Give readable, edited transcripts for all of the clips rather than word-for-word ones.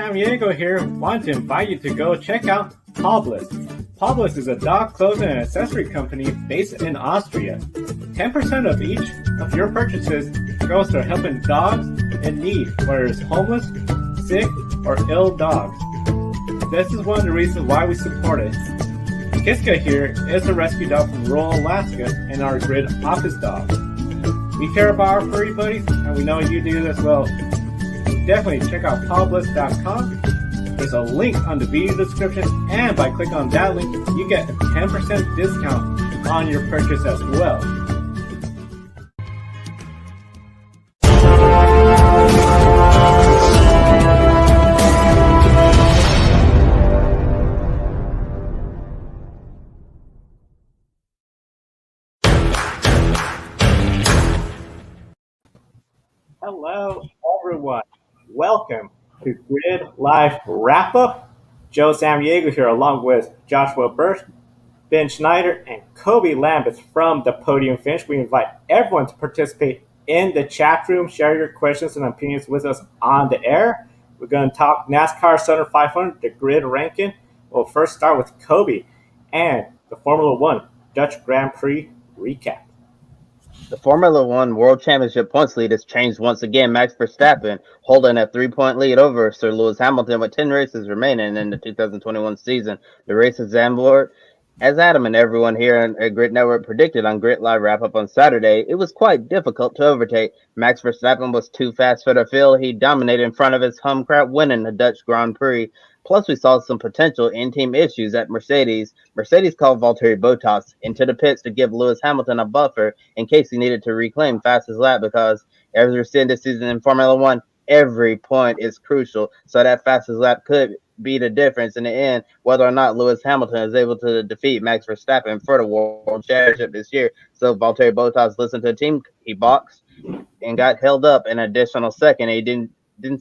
Samaniego here. Want to invite you to go check out Poblis. Poblis is a dog clothing and accessory company based in Austria. 10% of each of your purchases goes to helping dogs in need, whether it's homeless, sick, or ill dogs. This is one of the reasons why we support it. Kiska here is a rescue dog from rural Alaska and our Grid office dog. We care about our furry buddies, and we know you do as well. Definitely check out Poblis.com. There's a link on the video description, and by clicking on that link, you get a 10% discount on your purchase as well. Hello, everyone. Welcome to Grid Live Wrap-Up. Joe Samaniego here along with Joshua Burst, Ben Schneider, and Kobe Lambeth from the Podium Finish. We invite everyone to participate in the chat room, share your questions and opinions with us on the air. We're going to talk NASCAR Southern 500, the grid ranking. We'll first start with Kobe and the Formula One Dutch Grand Prix recap. The Formula One World Championship points lead has changed once again. Max Verstappen holding a 3-point lead over Sir Lewis Hamilton with 10 races remaining in the 2021 season. The race is Zandvoort. As Adam and everyone here at Grid Network predicted on Grid Live Wrap-Up on Saturday, it was quite difficult to overtake. Max Verstappen was too fast for the field. He dominated in front of his home crowd, winning the Dutch Grand Prix. Plus, we saw some potential in-team issues at Mercedes. Mercedes called Valtteri Bottas into the pits to give Lewis Hamilton a buffer in case he needed to reclaim fastest lap, because as we're seeing this season in Formula One, every point is crucial. So that fastest lap could be the difference in the end, whether or not Lewis Hamilton is able to defeat Max Verstappen for the World Championship this year. So Valtteri Bottas listened to the team. He boxed and got held up an additional second. He didn't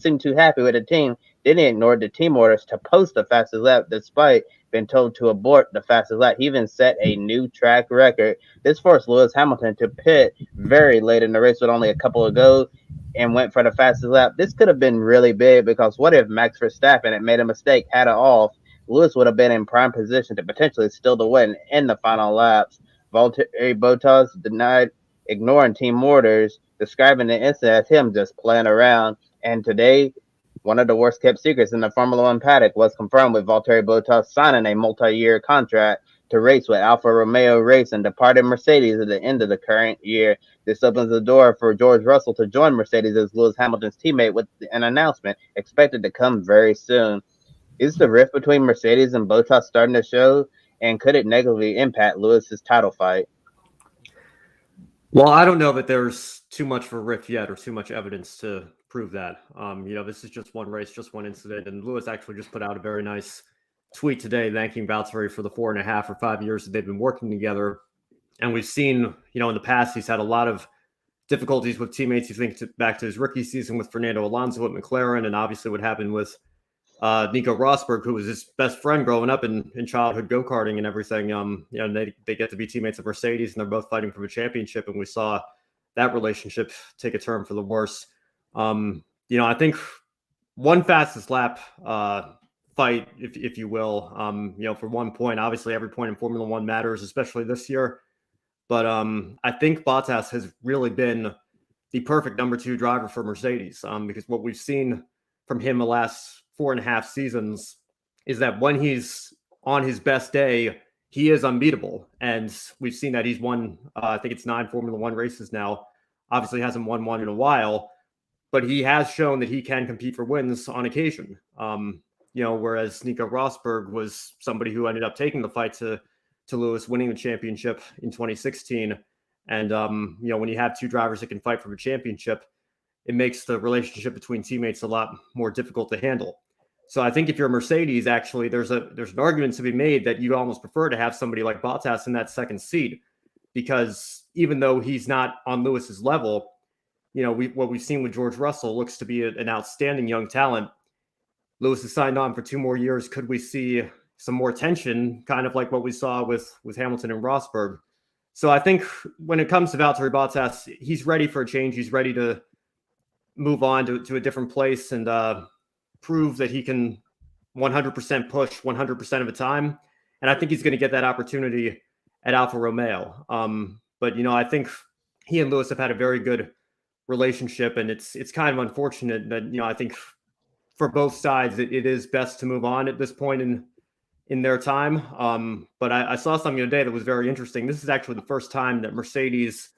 seem too happy with the team. Then he ignored the team orders to post the fastest lap despite being told to abort the fastest lap. He even set a new track record. This forced Lewis Hamilton to pit very late in the race with only a couple to go and went for the fastest lap. This could have been really big, because what if Max Verstappen had made a mistake, had it off? Lewis would have been in prime position to potentially steal the win in the final laps. Valtteri Bottas denied ignoring team orders, describing the incident as him just playing around. And today, one of the worst kept secrets in the Formula One paddock was confirmed, with Valtteri Bottas signing a multi-year contract to race with Alfa Romeo Racing, departing Mercedes at the end of the current year. This opens the door for George Russell to join Mercedes as Lewis Hamilton's teammate, with an announcement expected to come very soon. Is the rift between Mercedes and Bottas starting to show, and could it negatively impact Lewis's title fight? Well, I don't know that there's too much of a rift yet, or too much evidence to prove that. This is just one race, just one incident, and Lewis actually just put out a very nice tweet today thanking Valtteri for the 4.5 or 5 years that they've been working together. And we've seen, in the past, he's had a lot of difficulties with teammates. You think back to his rookie season with Fernando Alonso at McLaren, and obviously what happened with Nico Rosberg, who was his best friend growing up in childhood go-karting and everything. They get to be teammates at Mercedes, and they're both fighting for the championship, and we saw that relationship take a turn for the worse. I think one fastest lap fight, if you will, for 1 point. Obviously, every point in Formula One matters, especially this year. But I think Bottas has really been the perfect number 2 driver for Mercedes, because what we've seen from him the last 4.5 seasons is that when he's on his best day, he is unbeatable. And we've seen that he's won, I think it's 9 Formula One races now. Obviously hasn't won one in a while, but he has shown that he can compete for wins on occasion. Whereas Nico Rosberg was somebody who ended up taking the fight to Lewis, winning the championship in 2016. And, when you have 2 drivers that can fight for a championship, it makes the relationship between teammates a lot more difficult to handle. So I think if you're a Mercedes, actually, there's an argument to be made that you'd almost prefer to have somebody like Bottas in that second seat, because even though he's not on Lewis's level, what we've seen with George Russell looks to be an outstanding young talent. Lewis has signed on for 2 more years. Could we see some more tension, kind of like what we saw with Hamilton and Rosberg? So I think when it comes to Valtteri Bottas, he's ready for a change. He's ready to move on to a different place. And prove that he can 100% push 100% of the time. And I think he's going to get that opportunity at Alfa Romeo. But, I think he and Lewis have had a very good relationship, and it's kind of unfortunate that, I think for both sides, it is best to move on at this point in their time. But I saw something today that was very interesting. This is actually the first time that Mercedes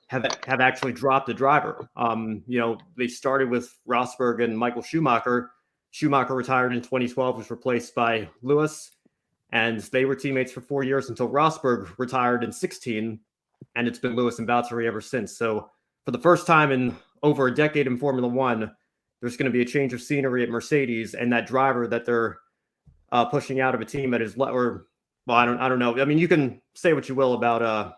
have actually dropped a driver. They started with Rosberg and Michael Schumacher. Schumacher retired in 2012, was replaced by Lewis, and they were teammates for 4 years until Rosberg retired in 2016, and it's been Lewis and Valtteri ever since. So for the first time in over a decade in Formula One, there's going to be a change of scenery at Mercedes, and that driver that they're pushing out of a team that is, I don't know. I mean, you can say what you will about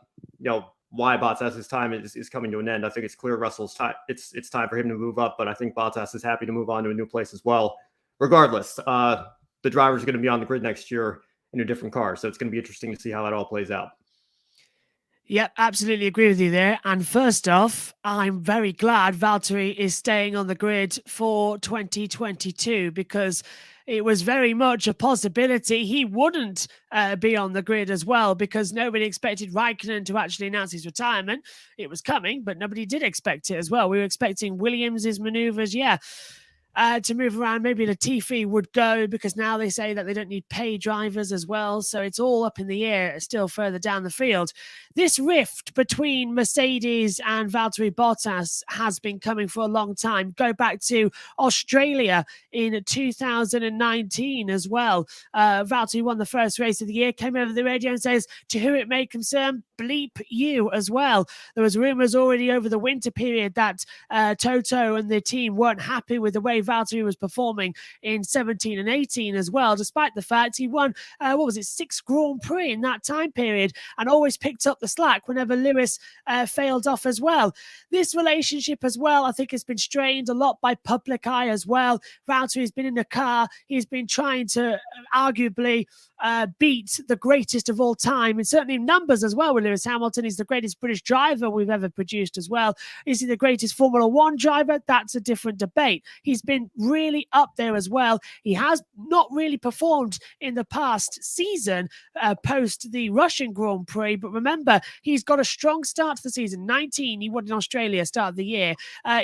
why Bottas' time is coming to an end. I think it's clear Russell's time. It's time for him to move up, but I think Bottas is happy to move on to a new place as well. Regardless, the driver's going to be on the grid next year in a different car, so it's going to be interesting to see how that all plays out. Yep, absolutely agree with you there. And first off, I'm very glad Valtteri is staying on the grid for 2022, because it was very much a possibility he wouldn't be on the grid as well, because nobody expected Raikkonen to actually announce his retirement. It was coming, but nobody did expect it as well. We were expecting Williams' maneuvers, to move around. Maybe Latifi would go, because now they say that they don't need pay drivers as well. So it's all up in the air still further down the field. This rift between Mercedes and Valtteri Bottas has been coming for a long time. Go back to Australia in 2019 as well. Valtteri won the first race of the year, came over the radio and says, "To whom it may concern, bleep you," as well. There was rumours already over the winter period that Toto and the team weren't happy with the way Valtteri was performing in 17 and 18 as well, despite the fact he won, 6 Grand Prix in that time period, and always picked up the slack whenever Lewis failed off as well. This relationship as well, I think, has been strained a lot by public eye as well. Valtteri's been in the car. He's been trying to arguably beat the greatest of all time, and certainly in numbers as well with Lewis Hamilton. He's the greatest British driver we've ever produced as well. Is he the greatest Formula One driver? That's a different debate. He's been really up there as well. He has not really performed in the past season post the Russian Grand Prix, but remember, he's got a strong start to the season. 19, he won in Australia, start of the year.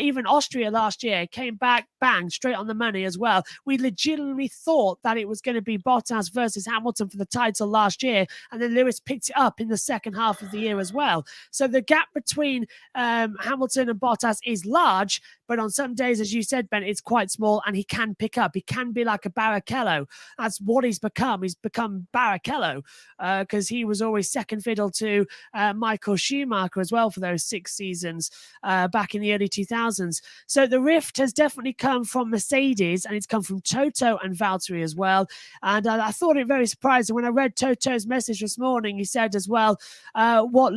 Even Austria last year, came back, bang, straight on the money as well. We legitimately thought that it was going to be Bottas versus Hamilton for the title last year, and then Lewis picked it up in the second half of the year as well. So the gap between Hamilton and Bottas is large, but on some days, as you said, Ben, it's quite small, and he can pick up. He can be like a Barrichello. That's what he's become. He's become Barrichello, because he was always second fiddle to Michael Schumacher as well for those 6 seasons back in the early 2000s. So the rift has definitely come from Mercedes, and it's come from Toto and Valtteri as well. And I thought it very surprising when I read Toto's message this morning. He said as well what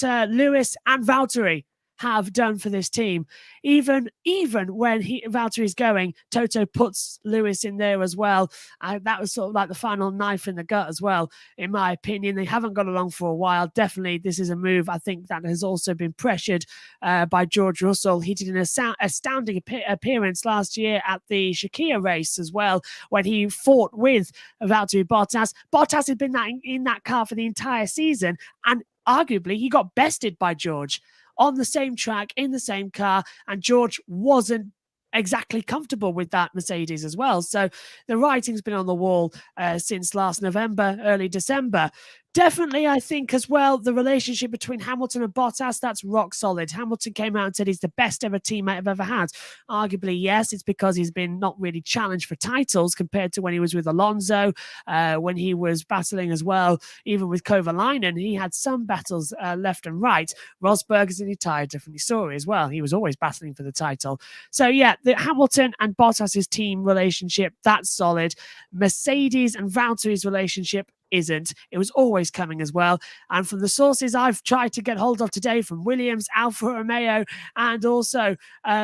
Lewis and Valtteri have done for this team. Even when Valtteri's going, Toto puts Lewis in there as well. That was sort of like the final knife in the gut as well, in my opinion. They haven't got along for a while. Definitely, this is a move, I think, that has also been pressured by George Russell. He did an astounding appearance last year at the Shakir race as well, when he fought with Valtteri Bottas. Bottas had been in that car for the entire season, and arguably he got bested by George on the same track, in the same car, and George wasn't exactly comfortable with that Mercedes as well. So the writing's been on the wall since last November, early December. Definitely, I think as well, the relationship between Hamilton and Bottas, that's rock solid. Hamilton came out and said he's the best ever teammate I've ever had. Arguably, yes, it's because he's been not really challenged for titles compared to when he was with Alonso, when he was battling as well, even with Kovalainen. He had some battles left and right. Rosberg is an entire different story as well. He was always battling for the title. So yeah, the Hamilton and Bottas's team relationship, that's solid. Mercedes and Valtteri's relationship, isn't. It was always coming as well. And from the sources I've tried to get hold of today from Williams, Alfa Romeo, and also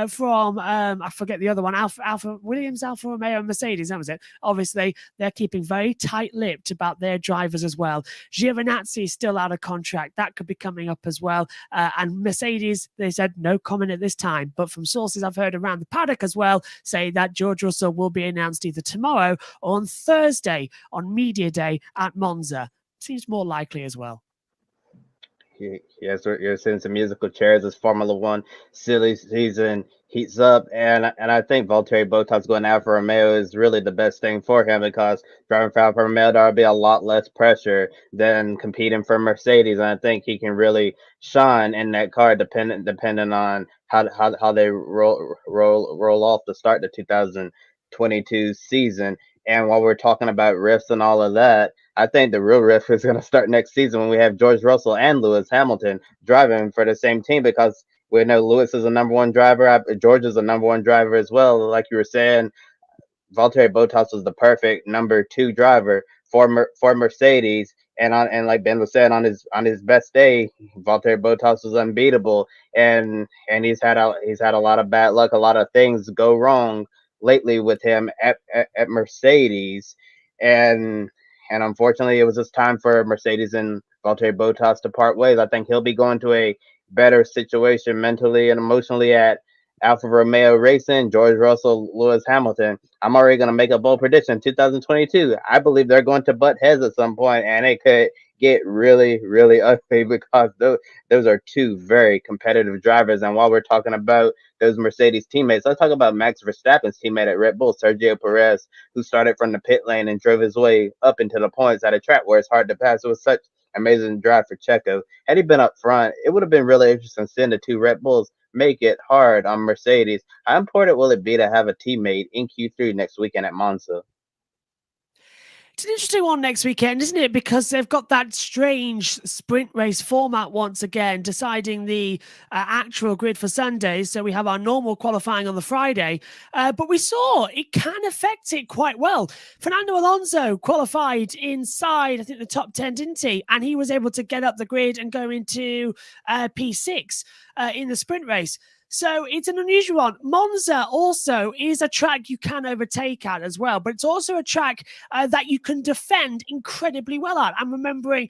from, I forget the other one, Alfa Romeo, and Mercedes, that was it. Obviously, they're keeping very tight-lipped about their drivers as well. Giovinazzi is still out of contract. That could be coming up as well. And Mercedes, they said no comment at this time. But from sources I've heard around the paddock as well, say that George Russell will be announced either tomorrow or on Thursday on Media Day at Monza. Seems more likely as well. Yes, you're seeing some musical chairs as Formula One silly season heats up, and I think Valtteri Bottas going Alfa Romeo is really the best thing for him, because driving for Alfa Romeo there'll be a lot less pressure than competing for Mercedes, and I think he can really shine in that car, depending on how they roll off to start the 2022 season. And while we're talking about riffs and all of that, I think the real riff is going to start next season when we have George Russell and Lewis Hamilton driving for the same team, because we know Lewis is a number one driver. George is a number one driver as well. Like you were saying, Valtteri Bottas was the perfect number two driver for Mercedes. And like Ben was saying, on his best day, Valtteri Bottas was unbeatable. And he's had a lot of bad luck, a lot of things go wrong lately with him at Mercedes. And unfortunately, it was just time for Mercedes and Valtteri Bottas to part ways. I think he'll be going to a better situation mentally and emotionally at Alfa Romeo Racing. George Russell, Lewis Hamilton. I'm already going to make a bold prediction. 2022, I believe they're going to butt heads at some point, and it could get really, really ugly, because those are two very competitive drivers. And while we're talking about those Mercedes teammates, let's talk about Max Verstappen's teammate at Red Bull, Sergio Perez, who started from the pit lane and drove his way up into the points at a track where it's hard to pass. It was such amazing drive for Checo. Had he been up front, it would have been really interesting seeing the two Red Bulls make it hard on Mercedes. How important will it be to have a teammate in Q3 next weekend at Monza? It's an interesting one next weekend, isn't it? Because they've got that strange sprint race format once again, deciding the actual grid for Sundays. So we have our normal qualifying on the Friday. But we saw it can affect it quite well. Fernando Alonso qualified inside, I think, the top 10, didn't he? And he was able to get up the grid and go into P6 in the sprint race. So it's an unusual one. Monza also is a track you can overtake at as well, but it's also a track that you can defend incredibly well at. I'm remembering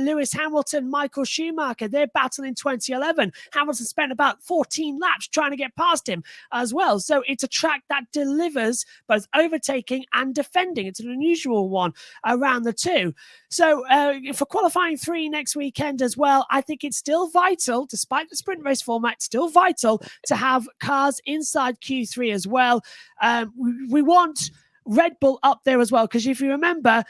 Lewis Hamilton, Michael Schumacher, their battle in 2011. Hamilton spent about 14 laps trying to get past him as well. So it's a track that delivers both overtaking and defending. It's an unusual one around the two. So for qualifying 3 next weekend as well, I think it's still vital, despite the sprint race format, still vital to have cars inside Q3 as well. We want Red Bull up there as well, because if you remember,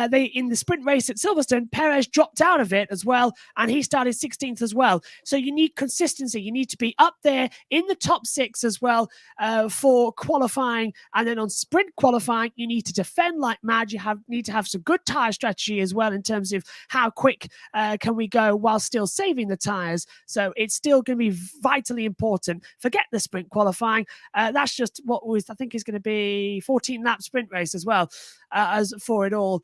they in the sprint race at Silverstone, Perez dropped out of it as well, and he started 16th as well. So you need consistency. You need to be up there in the top 6 as well for qualifying, and then on sprint qualifying, you need to defend like mad. You need to have some good tyre strategy as well in terms of how quick can we go while still saving the tyres. So it's still going to be vitally important. Forget the sprint qualifying. That's just what I think is going to be 14 lap sprint race as well as for it all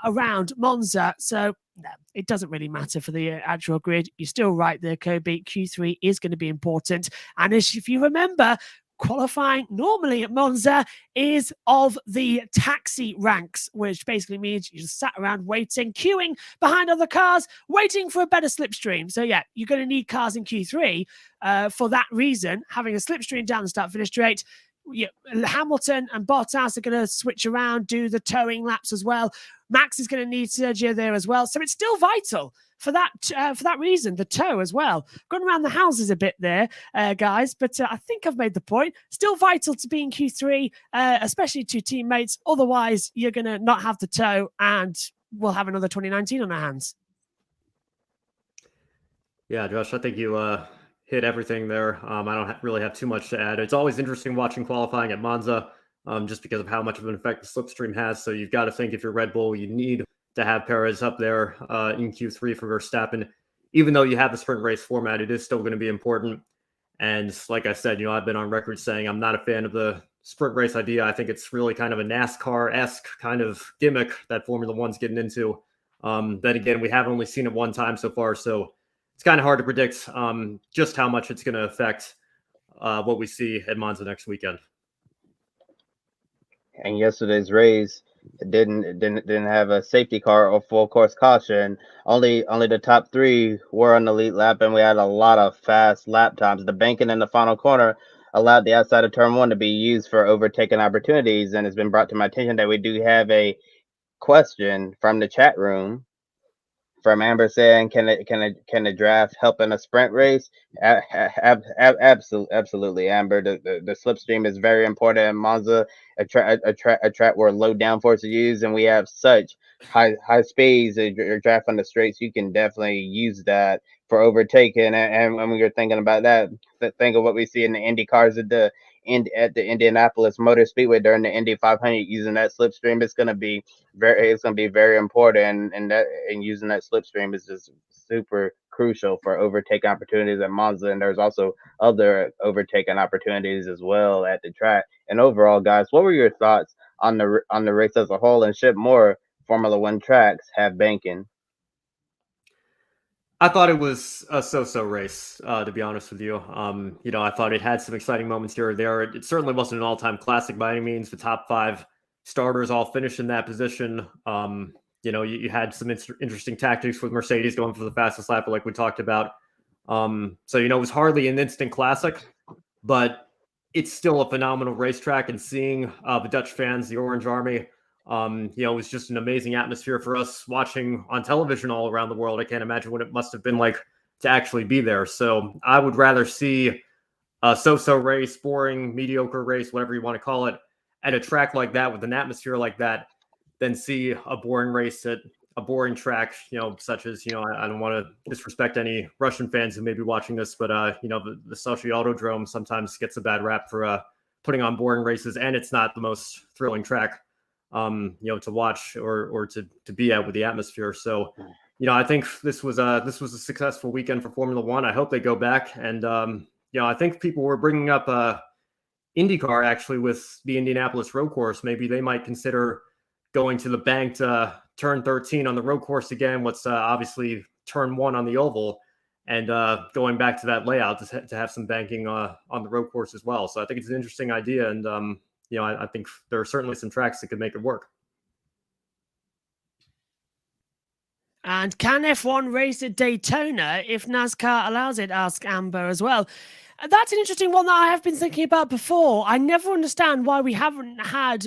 around Monza. So no, it doesn't really matter for the actual grid. You're still right there, Kobe. Q3 is going to be important. And if you remember, qualifying normally at Monza is of the taxi ranks, which basically means you just sat around waiting, queuing behind other cars, waiting for a better slipstream. So yeah, you're going to need cars in Q3 for that reason, having a slipstream down the start-finish straight. Yeah, Hamilton and Bottas are going to switch around, do the towing laps as well. Max is going to need Sergio there as well. So it's still vital for that reason, the tow as well. Gone around the houses a bit there, guys, but I think I've made the point. Still vital to be in Q3, especially to teammates. Otherwise, you're going to not have the tow, and we'll have another 2019 on our hands. Yeah, Josh, I think you hit everything there. I don't really have too much to add. It's always interesting watching qualifying at Monza, just because of how much of an effect the slipstream has. So you've got to think, if you're Red Bull, you need to have Perez up there in Q3 for Verstappen. Even though you have the sprint race format, it is still going to be important. And like I said, I've been on record saying I'm not a fan of the sprint race idea. I think it's really kind of a NASCAR-esque kind of gimmick that Formula One's getting into. Then again, we have only seen it one time so far, so it's kind of hard to predict just how much it's going to affect what we see at Monza next weekend. And yesterday's race didn't have a safety car or full course caution. Only the top three were on the lead lap, and we had a lot of fast lap times. The banking in the final corner allowed the outside of turn one to be used for overtaking opportunities, and it's been brought to my attention that we do have a question from the chat room from Amber saying, can the draft help in a sprint race? Absolutely, Amber. The slipstream is very important in Monza, a track where low downforce is used, and we have such high speeds. Your draft on the straights, you can definitely use that for overtaking. And when you're thinking about that, think of what we see in the Indy cars at the Indianapolis Motor Speedway during the Indy 500, using that slipstream. It's going to be very important, and using that slipstream is just super crucial for overtaking opportunities at Monza. And there's also other overtaking opportunities as well at the track. And overall, guys, what were your thoughts on the race as a whole, and should more Formula One tracks have banking? I thought it was a so-so race, to be honest with you. I thought it had some exciting moments here or there. It certainly wasn't an all-time classic by any means. The top five starters all finished in that position. You had some interesting tactics with Mercedes going for the fastest lap, like we talked about. It was hardly an instant classic, but it's still a phenomenal racetrack. And seeing the Dutch fans, the Orange Army, it was just an amazing atmosphere for us watching on television all around the world. I can't imagine what it must have been like to actually be there. So I would rather see a so-so race, boring, mediocre race, whatever you want to call it, at a track like that with an atmosphere like that, than see a boring race at a boring track, such as, I don't want to disrespect any Russian fans who may be watching this, but, the Sochi Autodrome sometimes gets a bad rap for putting on boring races, and it's not the most thrilling track to watch or to be at with the atmosphere. So, I think this was a successful weekend for Formula One. I hope they go back. And, I think people were bringing up IndyCar actually with the Indianapolis road course. Maybe they might consider going to the banked turn 13 on the road course again. What's obviously turn 1 on the oval, and going back to that layout to have some banking on the road course as well. So I think it's an interesting idea. And, I think there are certainly some tracks that could make it work. And can F1 race at Daytona if NASCAR allows it? Ask Amber as well. That's an interesting one that I have been thinking about before. I never understand why we haven't had,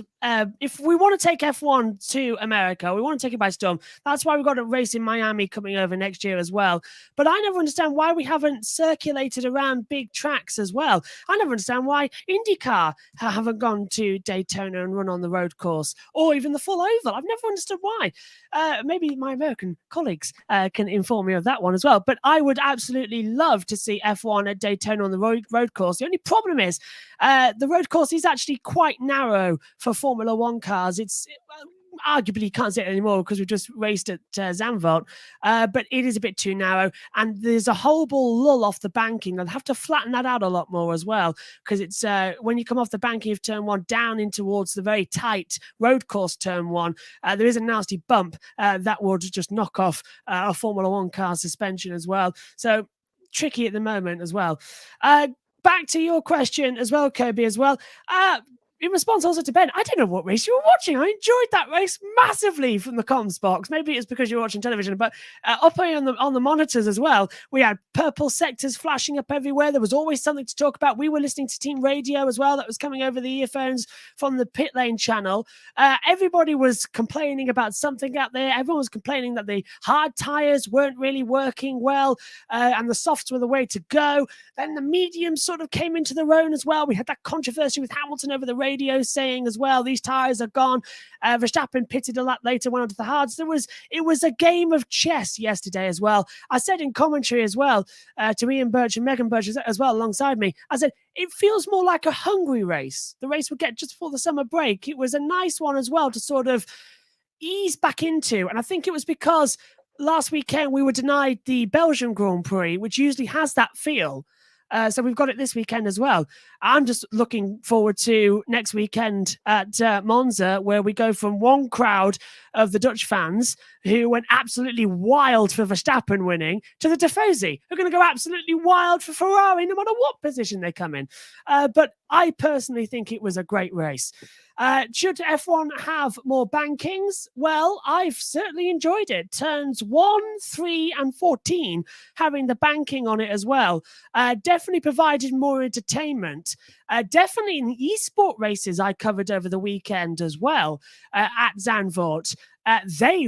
if we want to take F1 to America, we want to take it by storm. That's why we've got a race in Miami coming over next year as well. But I never understand why we haven't circulated around big tracks as well. I never understand why IndyCar haven't gone to Daytona and run on the road course, or even the full oval. I've never understood why. Maybe my American colleagues can inform me of that one as well. But I would absolutely love to see F1 at Daytona on the road course. The only problem is the road course is actually quite narrow for Formula One cars. Arguably you can't see it anymore because we've just raced at Zandvoort, but it is a bit too narrow, and there's a horrible lull off the banking. They'll have to flatten that out a lot more as well, because it's when you come off the banking of turn 1 down in towards the very tight road course turn 1, there is a nasty bump that would just knock off a Formula One car suspension as well. So tricky at the moment as well. Back to your question as well, Kobe, as well. In response also to Ben, I don't know what race you were watching. I enjoyed that race massively from the comms box. Maybe it's because you're watching television, but up on the monitors as well, we had purple sectors flashing up everywhere. There was always something to talk about. We were listening to team radio as well that was coming over the earphones from the pit lane channel. Everybody was complaining about something out there. Everyone was complaining that the hard tires weren't really working well, and the softs were the way to go. Then the mediums sort of came into their own as well. We had that controversy with Hamilton over the radio saying as well, these tires are gone. Verstappen pitted a lap later, went onto the hards. It was a game of chess yesterday as well. I said in commentary as well to Ian Birch and Megan Birch as well alongside me, I said, it feels more like a hungry race. The race would get just before the summer break. It was a nice one as well to sort of ease back into. And I think it was because last weekend we were denied the Belgian Grand Prix, which usually has that feel. So we've got it this weekend as well. I'm just looking forward to next weekend at Monza, where we go from one crowd of the Dutch fans who went absolutely wild for Verstappen winning to the Tifosi, who are going to go absolutely wild for Ferrari no matter what position they come in. But I personally think it was a great race. Should F1 have more bankings? Well, I've certainly enjoyed it. Turns 1, 3, and 14 having the banking on it as well. Definitely provided more entertainment. Definitely in the esport races I covered over the weekend as well at Zandvoort. They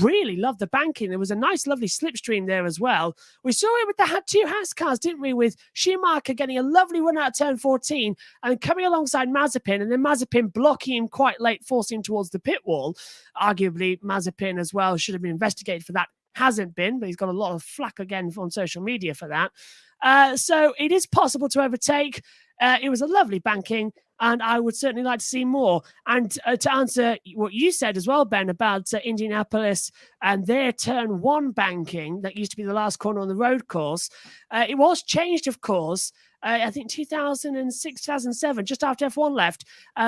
really loved the banking. There was a nice, lovely slipstream there as well. We saw it with the two Haas cars, didn't we? With Schumacher getting a lovely run out of turn 14 and coming alongside Mazepin, and then Mazepin blocking him quite late, forcing him towards the pit wall. Arguably, Mazepin as well should have been investigated for that. Hasn't been, but he's got a lot of flack again on social media for that. So it is possible to overtake. It was a lovely banking, and I would certainly like to see more. And to answer what you said as well, Ben, about Indianapolis and their turn 1 banking, that used to be the last corner on the road course, it was changed, of course, I think 2006, 2007, just after F1 left,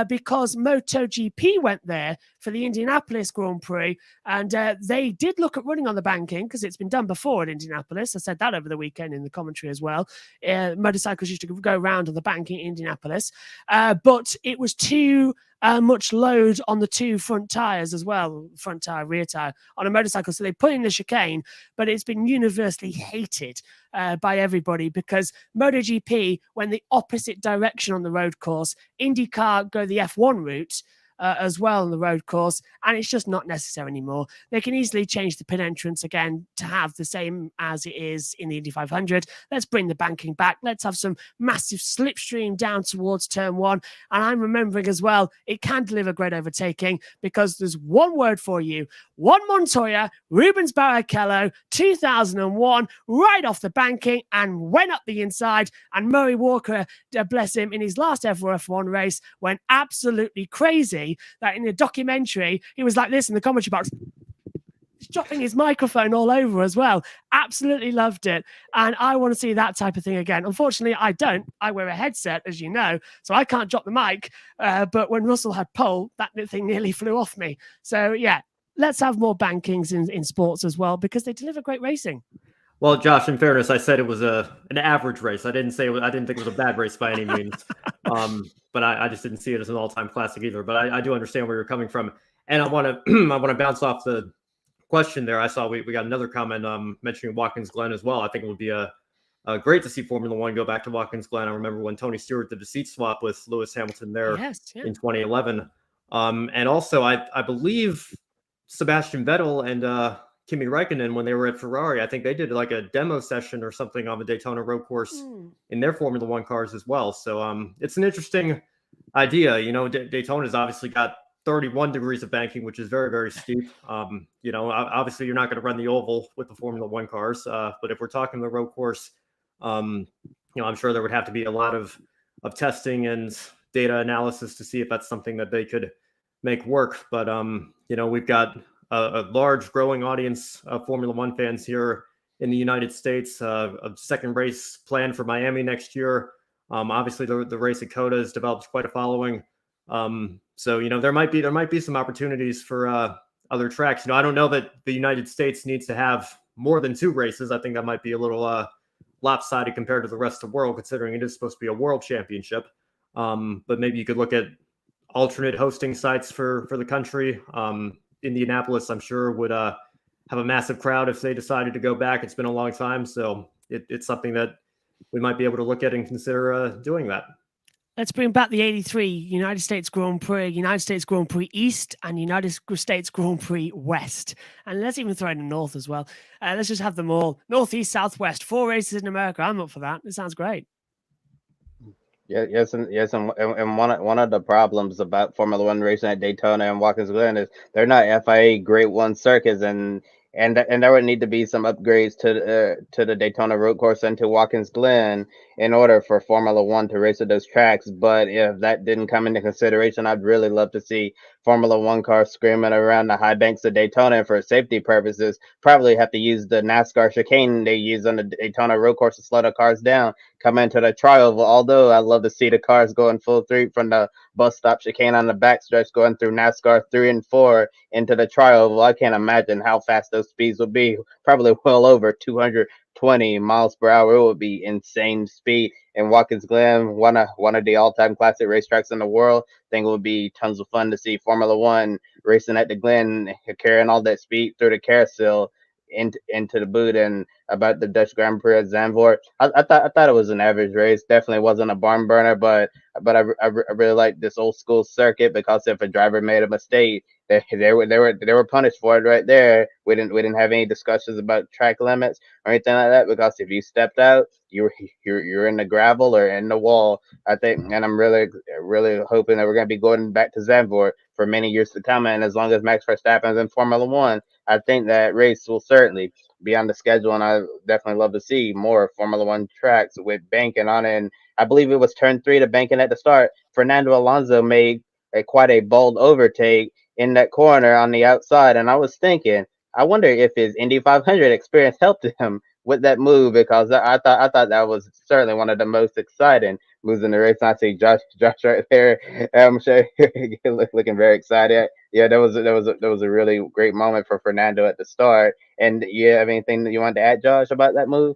because MotoGP went there for the Indianapolis Grand Prix, and they did look at running on the banking because it's been done before at Indianapolis. I said that over the weekend in the commentary as well. Motorcycles used to go around on the banking in Indianapolis, but it was too much load on the 2 front tires as well, front tire, rear tire on a motorcycle. So they put in the chicane, but it's been universally hated by everybody because MotoGP went the opposite direction on the road course. IndyCar go the F1 route as well on the road course, and it's just not necessary anymore. They can easily change the pit entrance again to have the same as it is in the Indy 500. Let's bring the banking back. Let's have some massive slipstream down towards turn 1. And I'm remembering as well, it can deliver great overtaking because there's one word for you. Juan Montoya, Rubens Barrichello, 2001, right off the banking and went up the inside. And Murray Walker, bless him, in his last ever F1 race, went absolutely crazy. That in the documentary, he was like this in the commentary box, dropping his microphone all over as well. Absolutely loved it. And I want to see that type of thing again. Unfortunately, I don't. I wear a headset, as you know, so I can't drop the mic. But when Russell had pole, that thing nearly flew off me. So, yeah, let's have more bankings in sports as well because they deliver great racing. Well, Josh, in fairness, I said it was an average race. I didn't think it was a bad race by any means. But I just didn't see it as an all-time classic either. But I do understand where you're coming from, and I want to bounce off the question there. I saw we got another comment mentioning Watkins Glen as well. I think it would be great to see Formula One go back to Watkins Glen. I remember when Tony Stewart did the seat swap with Lewis Hamilton there in 2011, and also I believe Sebastian Vettel and Kimi Räikkönen, when they were at Ferrari, I think they did like a demo session or something on the Daytona road course in their Formula One cars as well. So it's an interesting idea. You know, Daytona's obviously got 31 degrees of banking, which is very, very steep. You know, obviously you're not going to run the oval with the Formula One cars, but if we're talking the road course, you know, I'm sure there would have to be a lot of testing and data analysis to see if that's something that they could make work. But you know, we've got a large growing audience of Formula One fans here in the United States. A second race planned for Miami next year. Obviously, the race at COTA has developed quite a following. So you know, there might be some opportunities for other tracks. You know, I don't know that the United States needs to have more than 2 races. I think that might be a little lopsided compared to the rest of the world, considering it is supposed to be a world championship. But maybe you could look at alternate hosting sites for the country. Indianapolis, I'm sure, would have a massive crowd if they decided to go back. It's been a long time, so it's something that we might be able to look at and consider doing that. Let's bring back the 83 United States Grand Prix, United States Grand Prix East, and United States Grand Prix West. And let's even throw in the North as well. Let's just have them all. North, East, South, West. 4 races in America. I'm up for that. It sounds great. Yes, and one of the problems about Formula One racing at Daytona and Watkins Glen is they're not FIA Grade 1 circuits, and there would need to be some upgrades to the Daytona road course and to Watkins Glen in order for Formula One to race at those tracks. But if that didn't come into consideration, I'd really love to see Formula One cars screaming around the high banks of Daytona, and for safety purposes, probably have to use the NASCAR chicane they use on the Daytona road course to slow the cars down. Come into the trial, although I love to see the cars going full three from the bus stop chicane on the backstretch going through NASCAR 3 and 4 into the trial. Well, I can't imagine how fast those speeds would be. Probably well over 220 miles per hour. It would be insane speed. And Watkins Glen, one of the all-time classic racetracks in the world. I think it would be tons of fun to see Formula One racing at the Glen, carrying all that speed through the carousel into the boot. And about the Dutch Grand Prix at Zandvoort, I thought it was an average race. Definitely wasn't a barn burner, but I really like this old school circuit because if a driver made a mistake, they were punished for it right there. We didn't have any discussions about track limits or anything like that, because if you stepped out, you're in the gravel or in the wall. I think, and I'm really hoping that we're going to be going back to Zandvoort for many years to come. And as long as Max Verstappen is in Formula One, I think that race will certainly be on the schedule. And I definitely love to see more Formula One tracks with banking on it. And I believe it was turn 3 to banking at the start. Fernando Alonso made quite a bold overtake in that corner on the outside, and I was thinking, I wonder if his Indy 500 experience helped him with that move, because I thought that was certainly one of the most exciting moves in the race. And I see Josh right there. I'm sure looking very excited. Yeah, that was a really great moment for Fernando at the start. And you have anything that you wanted to add, Josh, about that move?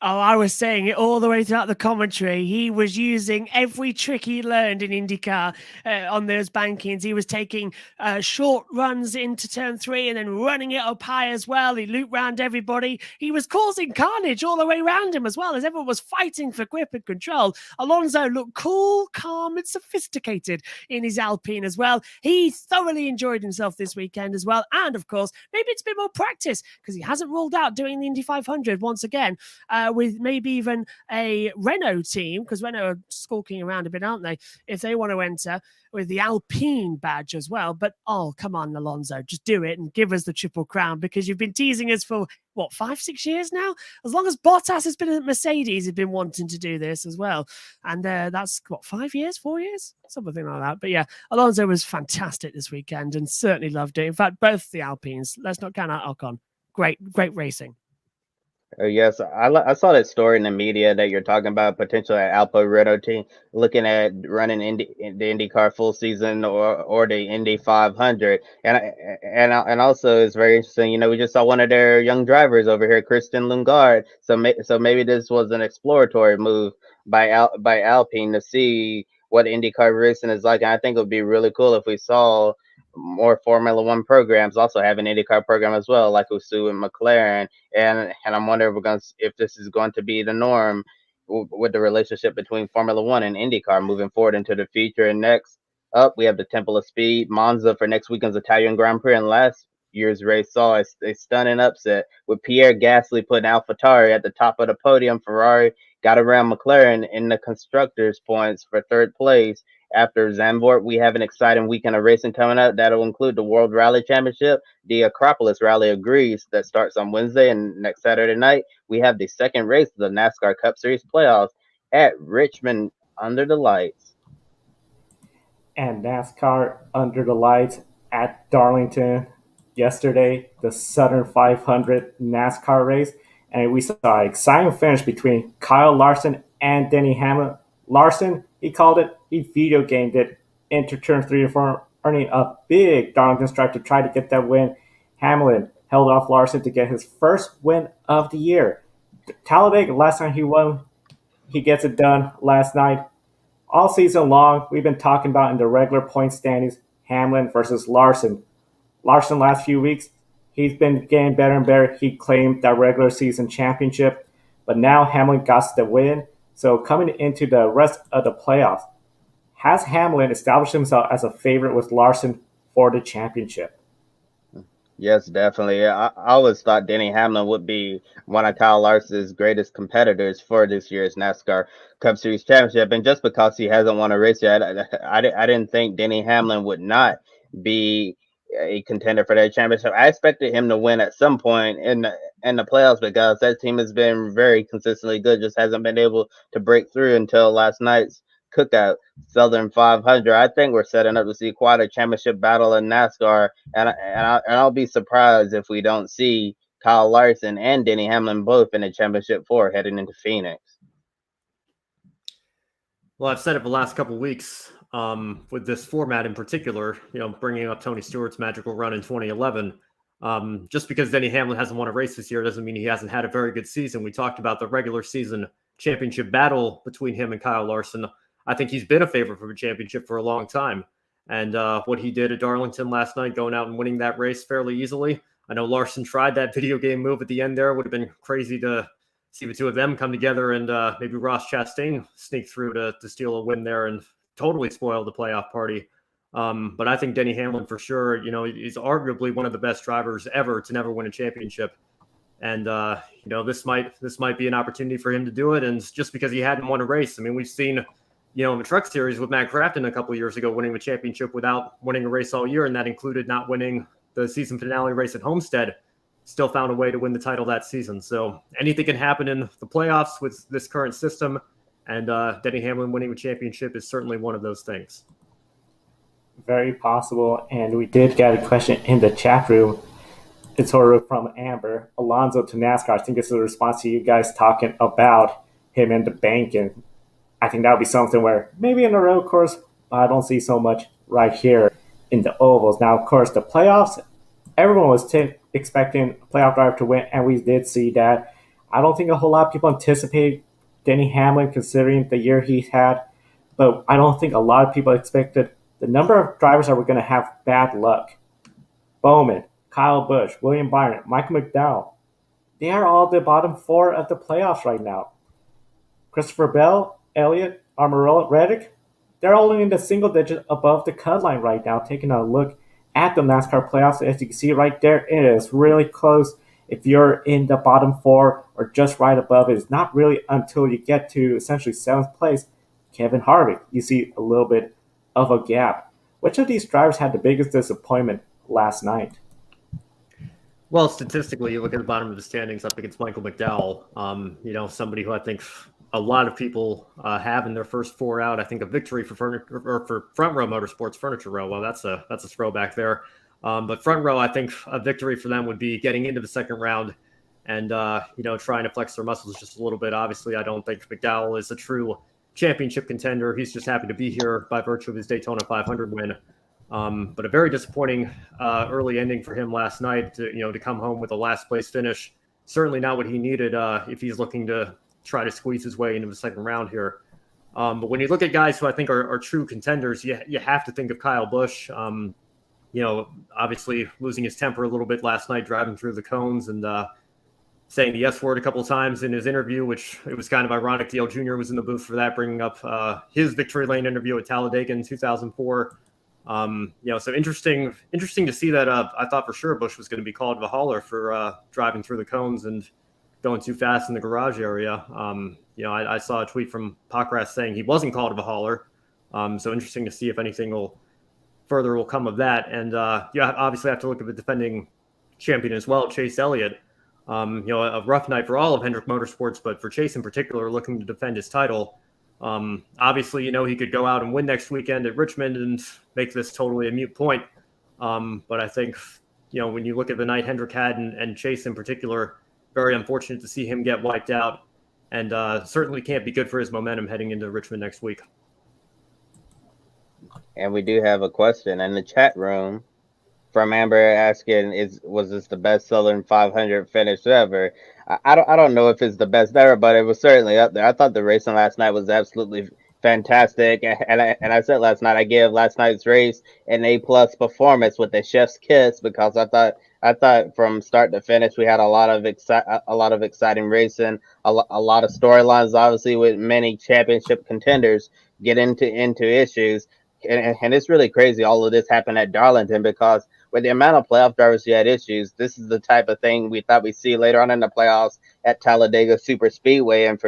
Oh, I was saying it all the way throughout the commentary. He was using every trick he learned in IndyCar on those bankings. He was taking short runs into turn 3 and then running it up high as well. He looped round everybody. He was causing carnage all the way around him as well, as everyone was fighting for grip and control. Alonso looked cool, calm, and sophisticated in his Alpine as well. He thoroughly enjoyed himself this weekend as well. And of course, maybe it's a bit more practice because he hasn't ruled out doing the Indy 500 once again. With maybe even a Renault team, because Renault are skulking around a bit, aren't they? If they want to enter with the Alpine badge as well. But oh, come on, Alonso, just do it and give us the Triple Crown, because you've been teasing us for what, 5-6 years now? As long as Bottas has been at Mercedes, he's been wanting to do this as well. And that's what, 5 years, 4 years? Something like that. But yeah, Alonso was fantastic this weekend and certainly loved it. In fact, both the Alpines, let's not count out Ocon. Great racing. Yes, I saw that story in the media that you're talking about potential at Alfa Romeo team looking at running the IndyCar full season or the Indy 500, and also it's very interesting. You know, we just saw one of their young drivers over here, Christian Lundgaard. So maybe this was an exploratory move by Alpine to see what IndyCar racing is like. And I think it would be really cool if we saw more Formula One programs also have an IndyCar program as well, like Usu and McLaren. And I'm wondering if this is going to be the norm with the relationship between Formula One and IndyCar moving forward into the future. And next up, we have the Temple of Speed, Monza, for next weekend's Italian Grand Prix. And last year's race saw a stunning upset with Pierre Gasly putting AlphaTauri at the top of the podium. Ferrari got around McLaren in the constructors' points for third place. After Zandvoort, we have an exciting weekend of racing coming up that'll include the World Rally Championship, the Acropolis Rally of Greece that starts on Wednesday, and next Saturday night we have the second race of the NASCAR Cup Series playoffs at Richmond under the lights. And NASCAR under the lights at Darlington yesterday, the Southern 500 NASCAR race. And we saw an exciting finish between Kyle Larson and Denny Hamlin. Larson, he called it, he video gamed it into turn 3 and 4, earning a big Darlington stripe to try to get that win. Hamlin held off Larson to get his first win of the year. Talladega, last time he won, he gets it done last night. All season long, we've been talking about in the regular point standings, Hamlin versus Larson. Larson, last few weeks, he's been getting better and better. He claimed that regular season championship, but now Hamlin got the win. So coming into the rest of the playoffs, has Hamlin established himself as a favorite with Larson for the championship? Yes, definitely. I always thought Denny Hamlin would be one of Kyle Larson's greatest competitors for this year's NASCAR Cup Series championship. And just because he hasn't won a race yet, I didn't think Denny Hamlin would not be a contender for that championship. I expected him to win at some point in the playoffs, because that team has been very consistently good, just hasn't been able to break through until last night's cookout Southern 500. I think we're setting up to see quite a championship battle in NASCAR, and I'll be surprised if we don't see Kyle Larson and Denny Hamlin both in the championship 4 heading into Phoenix. Well, I've said it the last couple of weeks with this format in particular, bringing up Tony Stewart's magical run in 2011. Just because Denny Hamlin hasn't won a race this year doesn't mean he hasn't had a very good season. We talked about the regular season championship battle between him and Kyle Larson. I think he's been a favorite for the championship for a long time. And what he did at Darlington last night, going out and winning that race fairly easily. I know Larson tried that video game move at the end there. It would have been crazy to see the two of them come together and maybe Ross Chastain sneak through to steal a win there and totally spoil the playoff party. But I think Denny Hamlin for sure, he's arguably one of the best drivers ever to never win a championship. And, this might be an opportunity for him to do it. And just because he hadn't won a race, I mean, we've seen, in the Truck Series with Matt Crafton a couple of years ago, winning the championship without winning a race all year. And that included not winning the season finale race at Homestead, still found a way to win the title that season. So anything can happen in the playoffs with this current system. And Denny Hamlin winning the championship is certainly one of those things. Very possible. And we did get a question in the chat room. It's sort of from Amber. Alonso to NASCAR. I think this is a response to you guys talking about him in the bank. And I think that would be something where maybe in the road course, I don't see so much right here in the ovals. Now, of course, the playoffs, everyone was expecting a playoff driver to win, and we did see that. I don't think a whole lot of people anticipate Denny Hamlin considering the year he's had, but I don't think a lot of people expected the number of drivers that were going to have bad luck. Bowman, Kyle Busch, William Byron, Michael McDowell, they are all the bottom 4 of the playoffs right now. Christopher Bell, Elliott, Almirola, Reddick, they're all in the single digit above the cut line right now. Taking a look at the NASCAR playoffs, as you can see right there, it is really close. If you're in the bottom 4 or just right above it, it's not really until you get to essentially 7th place, Kevin Harvick. You see a little bit of a gap. Which of these drivers had the biggest disappointment last night? Well, statistically, you look at the bottom of the standings up against Michael McDowell, somebody who I think a lot of people have in their first 4 out. I think a victory for Front Row Motorsports, Furniture Row. Well, that's a throwback there. But Front Row, I think a victory for them would be getting into the second round and, trying to flex their muscles just a little bit. Obviously, I don't think McDowell is a true championship contender. He's just happy to be here by virtue of his Daytona 500 win. But a very disappointing early ending for him last night to come home with a last place finish. Certainly not what he needed if he's looking to try to squeeze his way into the second round here. But when you look at guys who I think are true contenders, you have to think of Kyle Busch. Obviously losing his temper a little bit last night, driving through the cones and saying the S word a couple of times in his interview, which it was kind of ironic. Dale Jr. was in the booth for that, bringing up his victory lane interview at Talladega in 2004. So interesting to see that. I thought for sure Busch was going to be called the hauler for driving through the cones and going too fast in the garage area. I saw a tweet from Pockrass saying he wasn't called a hauler. So interesting to see if anything will come of that. And you obviously have to look at the defending champion as well, Chase Elliott. A rough night for all of Hendrick Motorsports, but for Chase in particular, looking to defend his title. Obviously, he could go out and win next weekend at Richmond and make this totally a moot point. But I think, when you look at the night Hendrick had and Chase in particular, very unfortunate to see him get wiped out, and certainly can't be good for his momentum heading into Richmond next week. And we do have a question in the chat room from Amber asking, was this the best Southern 500 finish ever? I don't know if it's the best ever, but it was certainly up there. I thought the racing last night was absolutely fantastic, and I said last night I gave last night's race an A+ performance with a chef's kiss, because I thought from start to finish we had a lot of exciting racing, a lot of storylines, obviously, with many championship contenders get into issues, and it's really crazy all of this happened at Darlington, because with the amount of playoff drivers who had issues, this is the type of thing we thought we'd see later on in the playoffs at Talladega Super Speedway. And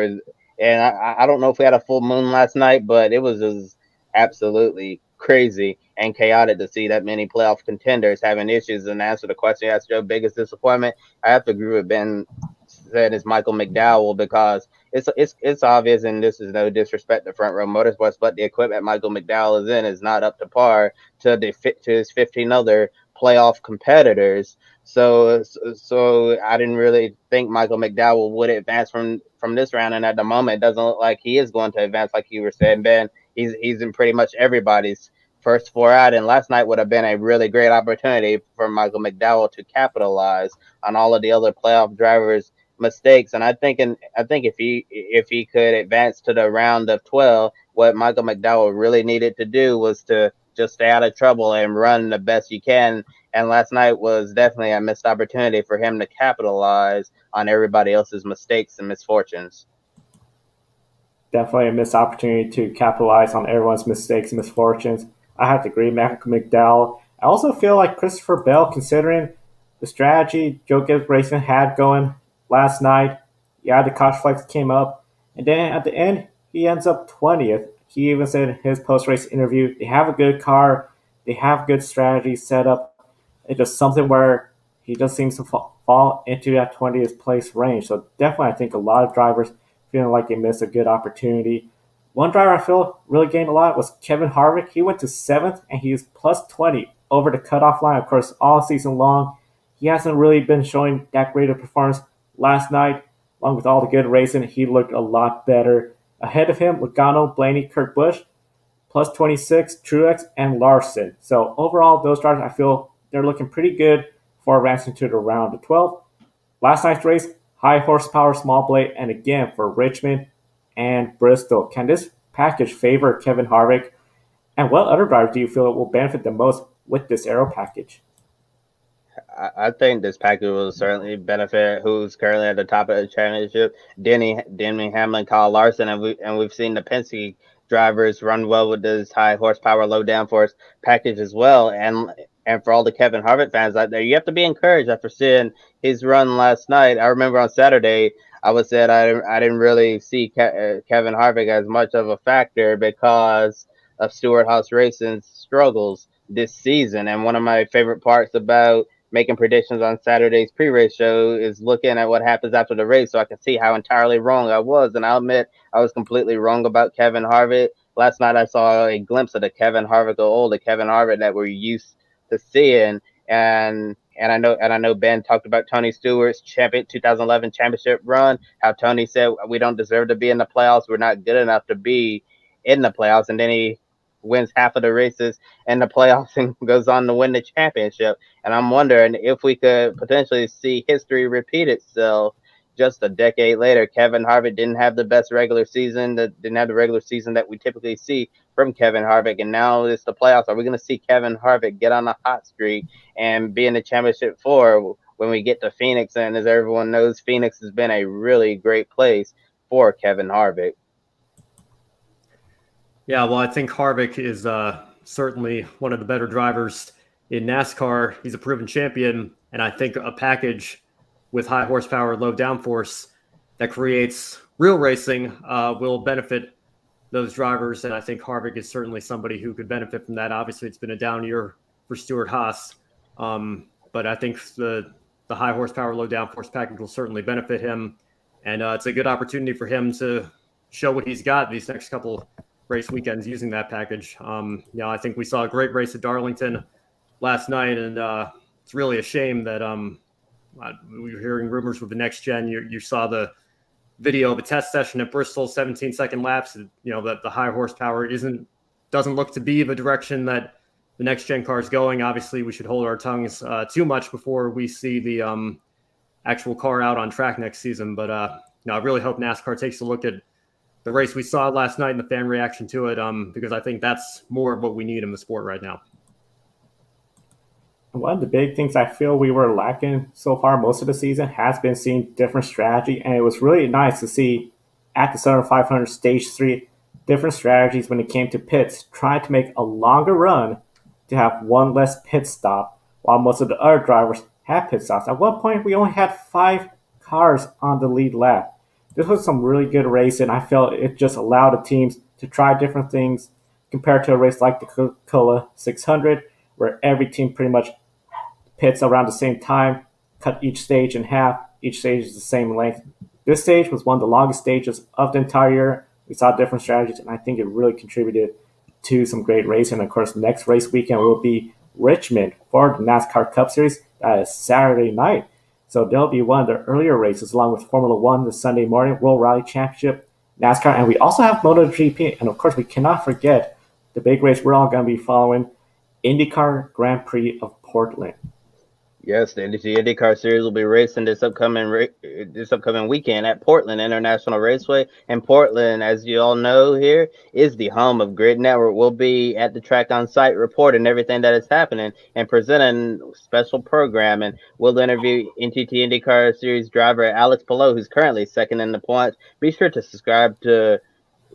I don't know if we had a full moon last night, but it was just absolutely crazy and chaotic to see that many playoff contenders having issues. And to answer the question, that's your biggest disappointment, I have to agree with Ben said, is Michael McDowell, because it's obvious, and this is no disrespect to Front Row Motorsports, but the equipment Michael McDowell is in is not up to par to his 15 other playoff competitors. So I didn't really think Michael McDowell would advance from this round, and at the moment, it doesn't look like he is going to advance, like you were saying, Ben. He's in pretty much everybody's first four out, and last night would have been a really great opportunity for Michael McDowell to capitalize on all of the other playoff drivers' mistakes. And I think if he could advance to the round of 12, what Michael McDowell really needed to do was to just stay out of trouble and run the best you can. And last night was definitely a missed opportunity for him to capitalize on everybody else's mistakes and misfortunes. Definitely a missed opportunity to capitalize on everyone's mistakes and misfortunes. I have to agree, Michael McDowell. I also feel like Christopher Bell, considering the strategy Joe Gibbs Racing had going last night. Yeah, the caution flags came up, and then at the end, he ends up 20th. He even said in his post-race interview, they have a good car, they have good strategy set up. It's just something where he just seems to fall into that 20th place range. So definitely, I think a lot of drivers feeling like they missed a good opportunity. One driver I feel really gained a lot was Kevin Harvick. He went to 7th, and he was plus 20 over the cutoff line. Of course, all season long, he hasn't really been showing that great a performance. Last night, along with all the good racing, he looked a lot better. Ahead of him, Logano, Blaney, Kurt Busch, plus 26, Truex, and Larson. So overall, those drivers, I feel they're looking pretty good for advancing to the round of 12. Last night's race, high horsepower, small blade, and again for Richmond and Bristol. Can this package favor Kevin Harvick? And what other drivers do you feel will benefit the most with this aero package? I think this package will certainly benefit who's currently at the top of the championship. Denny Hamlin, Kyle Larson, and we've seen the Penske drivers run well with this high horsepower, low downforce package as well. And for all the Kevin Harvick fans out there, you have to be encouraged after seeing his run last night. I remember on Saturday, I was said I didn't really see Kevin Harvick as much of a factor because of Stewart-Haas Racing's struggles this season. And one of my favorite parts about making predictions on Saturday's pre-race show is looking at what happens after the race so I can see how entirely wrong I was. And I'll admit I was completely wrong about Kevin Harvick. Last night I saw a glimpse of the Kevin Harvick of old, the Kevin Harvick that we're used to seeing. And I know Ben talked about Tony Stewart's 2011 championship run, how Tony said we don't deserve to be in the playoffs, we're not good enough to be in the playoffs, and then he wins half of the races in the playoffs and goes on to win the championship. And I'm wondering if we could potentially see history repeat itself just a decade later. Kevin Harvick didn't have the best regular season, didn't have the regular season that we typically see from Kevin Harvick, and now it's the playoffs. Are we going to see Kevin Harvick get on a hot streak and be in the championship four when we get to Phoenix? And as everyone knows, Phoenix has been a really great place for Kevin Harvick. Yeah, well, I think Harvick is certainly one of the better drivers in NASCAR. He's a proven champion, and I think a package with high horsepower, low downforce that creates real racing will benefit those drivers. And I think Harvick is certainly somebody who could benefit from that. Obviously, it's been a down year for Stewart-Haas, but I think the high horsepower, low downforce package will certainly benefit him. And it's a good opportunity for him to show what he's got these next couple race weekends using that package. I think we saw a great race at Darlington last night, and it's really a shame that we were hearing rumors with the next gen. You saw the video of a test session at Bristol, 17-second laps. That the high horsepower doesn't look to be the direction that the next gen car is going. Obviously, we should hold our tongues too much before we see the actual car out on track next season. But I really hope NASCAR takes a look at the race we saw last night and the fan reaction to it, because I think that's more of what we need in the sport right now. One of the big things I feel we were lacking so far most of the season has been seeing different strategy, and it was really nice to see at the Southern 500 Stage 3 different strategies when it came to pits, trying to make a longer run to have one less pit stop, while most of the other drivers had pit stops. At one point, we only had 5 cars on the lead lap. This was some really good racing. I felt it just allowed the teams to try different things compared to a race like the Coca-Cola 600, where every team pretty much pits around the same time, cut each stage in half. Each stage is the same length. This stage was one of the longest stages of the entire year. We saw different strategies, and I think it really contributed to some great racing. And of course, next race weekend will be Richmond for the NASCAR Cup Series. That is Saturday night. So there'll be one of the earlier races along with Formula One the Sunday morning, World Rally Championship, NASCAR, and we also have MotoGP. And of course, we cannot forget the big race we're all going to be following, IndyCar Grand Prix of Portland. Yes, the IndyCar Series will be racing this upcoming weekend at Portland International Raceway. And Portland, as you all know here, is the home of Grid Network. We'll be at the track on site reporting everything that is happening and presenting special programming. We'll interview NTT IndyCar Series driver Alex Palou, who's currently second in the points. Be sure to subscribe to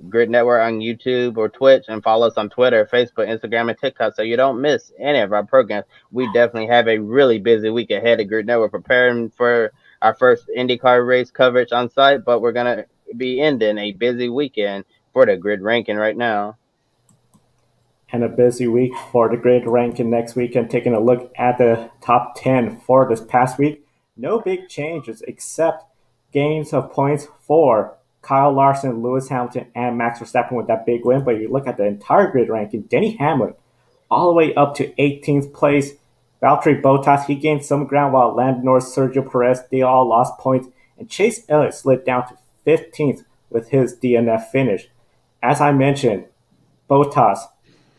Grid Network on YouTube or Twitch, and follow us on Twitter, Facebook, Instagram, and TikTok so you don't miss any of our programs. We definitely have a really busy week ahead at Grid Network, preparing for our first IndyCar race coverage on site, but we're going to be ending a busy weekend for the Grid ranking right now. And a busy week for the Grid ranking next weekend, taking a look at the top 10 for this past week. No big changes except gains of points for Kyle Larson, Lewis Hamilton, and Max Verstappen with that big win. But if you look at the entire grid ranking, Denny Hamlin all the way up to 18th place. Valtteri Bottas, he gained some ground, while Lando Norris, Sergio Perez, they all lost points. And Chase Elliott slid down to 15th with his DNF finish. As I mentioned, Bottas,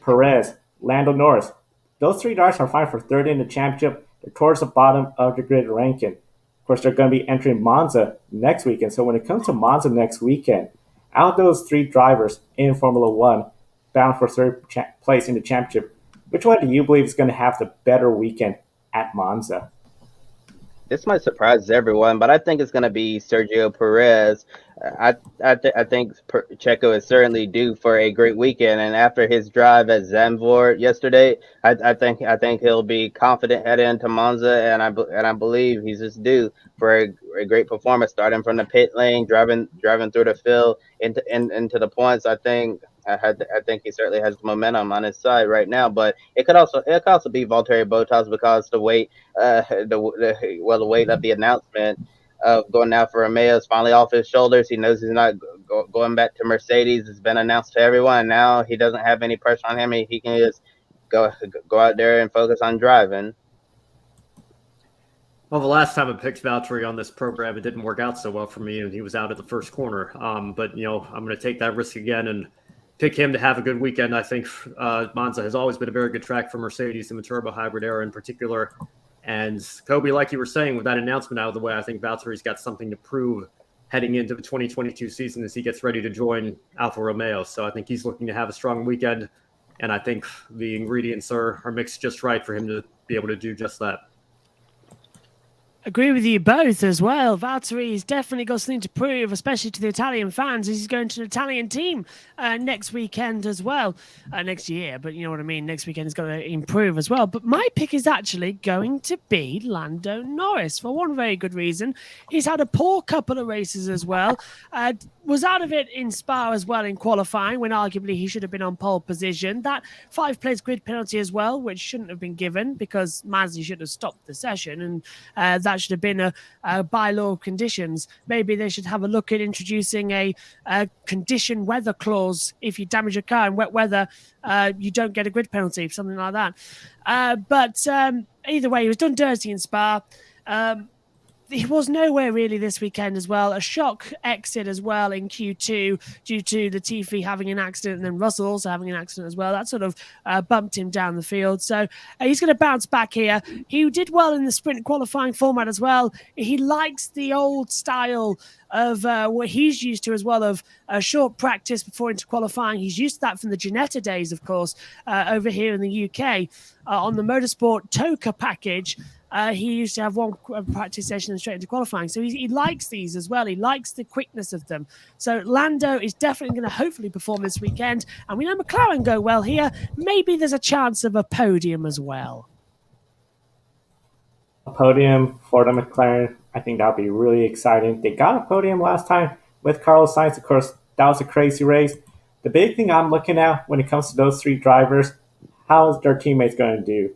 Perez, Lando Norris, those three drivers are fine for third in the championship. They're towards the bottom of the grid ranking. Of course, they're going to be entering Monza next weekend. So when it comes to Monza next weekend, out of those three drivers in Formula One bound for third place in the championship, which one do you believe is going to have the better weekend at Monza? This might surprise everyone, but I think it's going to be Sergio Perez. I think Checo is certainly due for a great weekend, and after his drive at Zandvoort yesterday, I think he'll be confident heading into Monza, and I believe he's just due for a great performance, starting from the pit lane, driving through the field into the points. I think he certainly has the momentum on his side right now, but it could also be Valtteri Bottas because the weight of the announcement of going out for Romeo is finally off his shoulders. He knows he's not going back to Mercedes. It's been announced to everyone. Now he doesn't have any pressure on him. He can just go out there and focus on driving. Well, the last time I picked Valtteri on this program, it didn't work out so well for me, and he was out at the first corner. But I'm going to take that risk again and pick him to have a good weekend. I think Monza has always been a very good track for Mercedes in the turbo hybrid era in particular. And Kobe, like you were saying, with that announcement out of the way, I think Valtteri's got something to prove heading into the 2022 season as he gets ready to join Alfa Romeo. So I think he's looking to have a strong weekend, and I think the ingredients are mixed just right for him to be able to do just that. Agree with you both as well. Valtteri's definitely got something to prove, especially to the Italian fans. He's going to an Italian team next weekend as well. Next year, but you know what I mean. Next weekend is going to improve as well. But my pick is actually going to be Lando Norris for one very good reason. He's had a poor couple of races as well. Was out of it in Spa as well in qualifying, when arguably he should have been on pole position. That 5-place grid penalty as well, which shouldn't have been given because Mazzi should have stopped the session, and that should have been a by law of conditions. Maybe they should have a look at introducing a condition weather clause. If you damage a car in wet weather, you don't get a grid penalty, something like that. But either way, he was done dirty in Spa. He was nowhere really this weekend as well. A shock exit as well in Q2 due to Latifi having an accident and then Russell also having an accident as well. That sort of bumped him down the field. So he's going to bounce back here. He did well in the sprint qualifying format as well. He likes the old style of what he's used to as well, of short practice before into qualifying. He's used to that from the Ginetta days, of course, over here in the UK on the Motorsport Toka package. He used to have one practice session and straight into qualifying. So he likes these as well. He likes the quickness of them. So Lando is definitely going to hopefully perform this weekend. And we know McLaren go well here. Maybe there's a chance of a podium as well. A podium for the McLaren, I think that would be really exciting. They got a podium last time with Carlos Sainz. Of course, that was a crazy race. The big thing I'm looking at when it comes to those three drivers, how is their teammates going to do?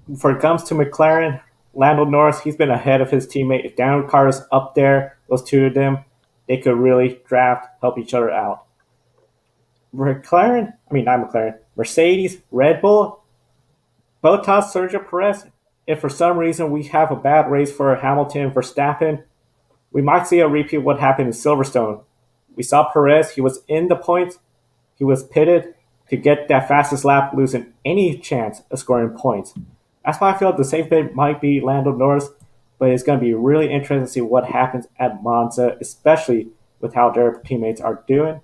When it comes to McLaren, Lando Norris, he's been ahead of his teammate. If Daniel Ricciardo's up there those two of them, they could really help each other out. Mercedes, Red Bull, Bottas, Sergio Perez. If for some reason we have a bad race for Hamilton, Verstappen, we might see a repeat of what happened in Silverstone. We saw Perez, he was in the points, he was pitted to get that fastest lap, losing any chance of scoring points. That's why I feel the safe bet might be Lando Norris, but it's going to be really interesting to see what happens at Monza, especially with how their teammates are doing.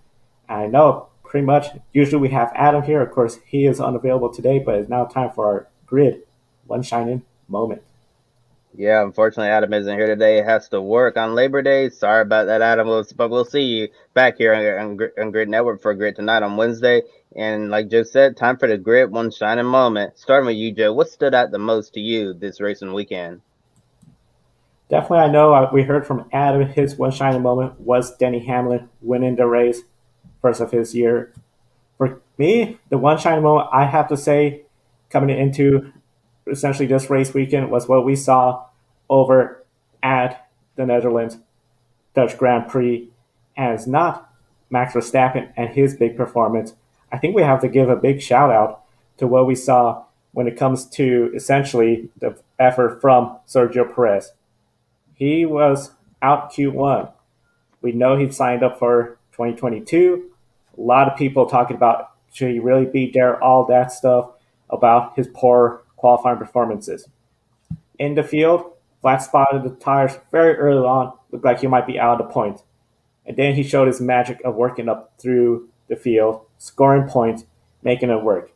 And I know pretty much, usually we have Adam here. Of course, he is unavailable today, but it's now time for our grid, one shining moment. Yeah, unfortunately, Adam isn't here today. He has to work on Labor Day. Sorry about that, Adam. But we'll see you back here on Grid Network for Grid tonight on Wednesday. And like Joe said, time for the Grid One Shining Moment. Starting with you, Joe. What stood out the most to you this racing weekend? Definitely, I know we heard from Adam. His one shining moment was Denny Hamlin winning the race, first of his year. For me, the one shining moment I have to say, coming into essentially this race weekend, was what we saw over at the Netherlands Dutch Grand Prix, and it's not Max Verstappen and his big performance. I think we have to give a big shout out to what we saw when it comes to essentially the effort from Sergio Perez. He was out Q1. We know he signed up for 2022. A lot of people talking about should he really be there, all that stuff about his poor qualifying performances. In the field, flat spotted the tires very early on, looked like he might be out of the point. And then he showed his magic of working up through the field, scoring points, making it work.